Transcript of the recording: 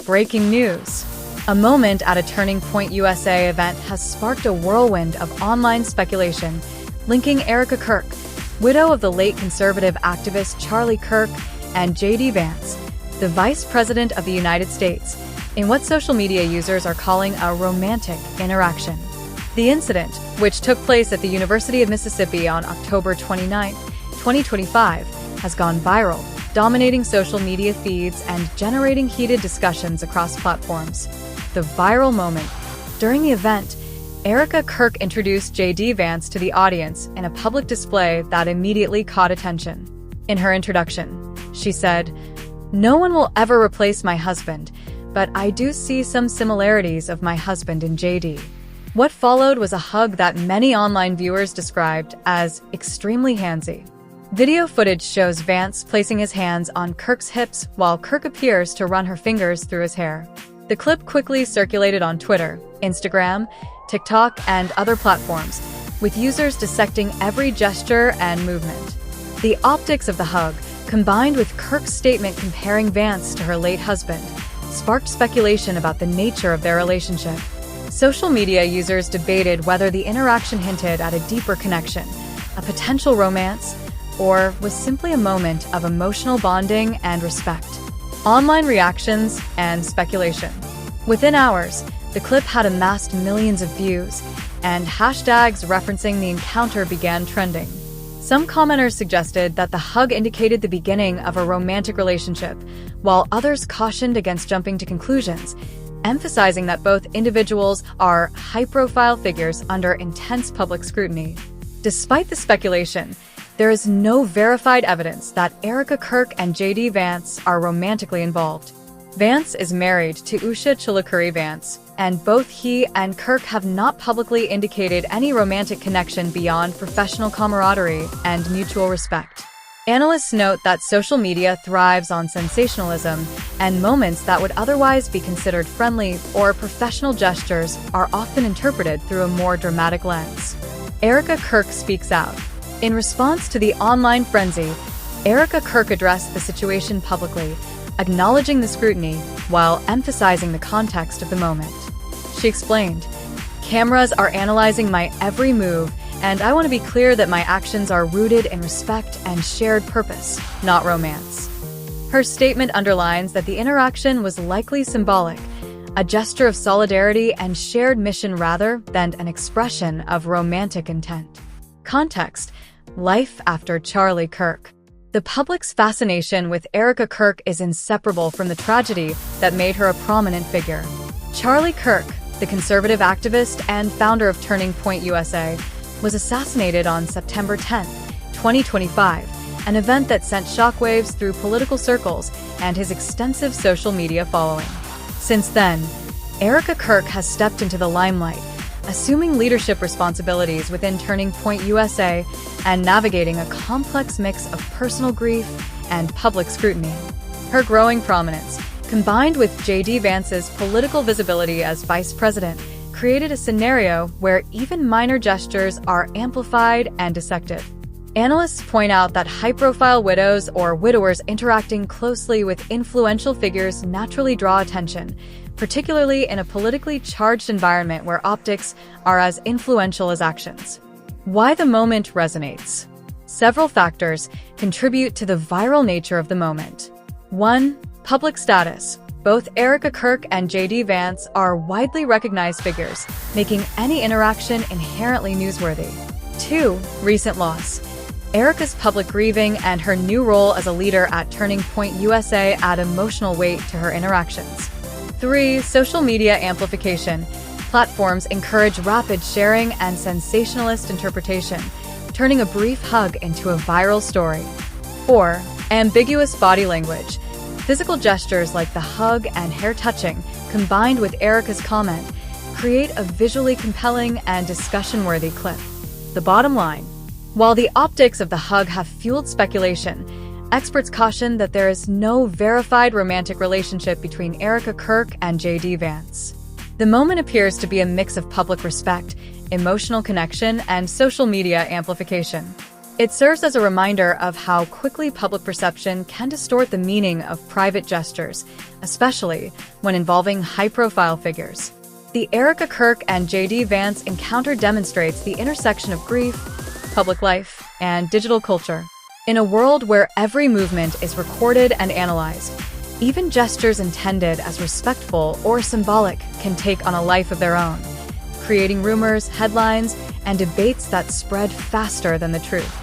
Breaking news. A moment at a Turning Point USA event has sparked a whirlwind of online speculation linking Erika Kirk, widow of the late conservative activist Charlie Kirk, and J.D. Vance, the Vice President of the United States, in what social media users are calling a romantic interaction. The incident, which took place at the University of Mississippi on October 29, 2025, has gone viral, dominating social media feeds and generating heated discussions across platforms. The viral moment. During the event, Erika Kirk introduced J.D. Vance to the audience in a public display that immediately caught attention. In her introduction, she said, "No one will ever replace my husband, but I do see some similarities of my husband in J.D." What followed was a hug that many online viewers described as extremely handsy. Video footage shows Vance placing his hands on Kirk's hips while Kirk appears to run her fingers through his hair. The clip quickly circulated on Twitter, Instagram, TikTok, and other platforms, with users dissecting every gesture and movement. The optics of the hug, combined with Kirk's statement comparing Vance to her late husband, sparked speculation about the nature of their relationship. Social media users debated whether the interaction hinted at a deeper connection, a potential romance, or was simply a moment of emotional bonding and respect. Online reactions and speculation. Within hours, the clip had amassed millions of views, and hashtags referencing the encounter began trending. Some commenters suggested that the hug indicated the beginning of a romantic relationship, while others cautioned against jumping to conclusions, emphasizing that both individuals are high-profile figures under intense public scrutiny. Despite the speculation, there is no verified evidence that Erika Kirk and J.D. Vance are romantically involved. Vance is married to Usha Chilukuri Vance, and both he and Kirk have not publicly indicated any romantic connection beyond professional camaraderie and mutual respect. Analysts note that social media thrives on sensationalism, and moments that would otherwise be considered friendly or professional gestures are often interpreted through a more dramatic lens. Erika Kirk speaks out. In response to the online frenzy, Erika Kirk addressed the situation publicly, acknowledging the scrutiny while emphasizing the context of the moment. She explained, "Cameras are analyzing my every move, and I want to be clear that my actions are rooted in respect and shared purpose, not romance." Her statement underlines that the interaction was likely symbolic, a gesture of solidarity and shared mission rather than an expression of romantic intent. Context: life after Charlie Kirk. The public's fascination with Erika Kirk is inseparable from the tragedy that made her a prominent figure. Charlie Kirk, the conservative activist and founder of Turning Point USA, was assassinated on September 10, 2025, an event that sent shockwaves through political circles and his extensive social media following. Since then, Erika Kirk has stepped into the limelight, assuming leadership responsibilities within Turning Point USA and navigating a complex mix of personal grief and public scrutiny. Her growing prominence, combined with J.D. Vance's political visibility as vice president, created a scenario where even minor gestures are amplified and dissected. Analysts point out that high-profile widows or widowers interacting closely with influential figures naturally draw attention, particularly in a politically charged environment where optics are as influential as actions. Why the moment resonates. Several factors contribute to the viral nature of the moment. 1. Public status. Both Erika Kirk and J.D. Vance are widely recognized figures, making any interaction inherently newsworthy. 2. Recent loss. Erika's public grieving and her new role as a leader at Turning Point USA add emotional weight to her interactions. 3. Social media amplification. Platforms encourage rapid sharing and sensationalist interpretation, turning a brief hug into a viral story. 4. Ambiguous body language. Physical gestures like the hug and hair touching, combined with Erika's comment, create a visually compelling and discussion-worthy clip. The bottom line: while the optics of the hug have fueled speculation, experts caution that there is no verified romantic relationship between Erika Kirk and J.D. Vance. The moment appears to be a mix of public respect, emotional connection, and social media amplification. It serves as a reminder of how quickly public perception can distort the meaning of private gestures, especially when involving high-profile figures. The Erika Kirk and J.D. Vance encounter demonstrates the intersection of grief, public life, and digital culture. In a world where every movement is recorded and analyzed, even gestures intended as respectful or symbolic can take on a life of their own, creating rumors, headlines, and debates that spread faster than the truth.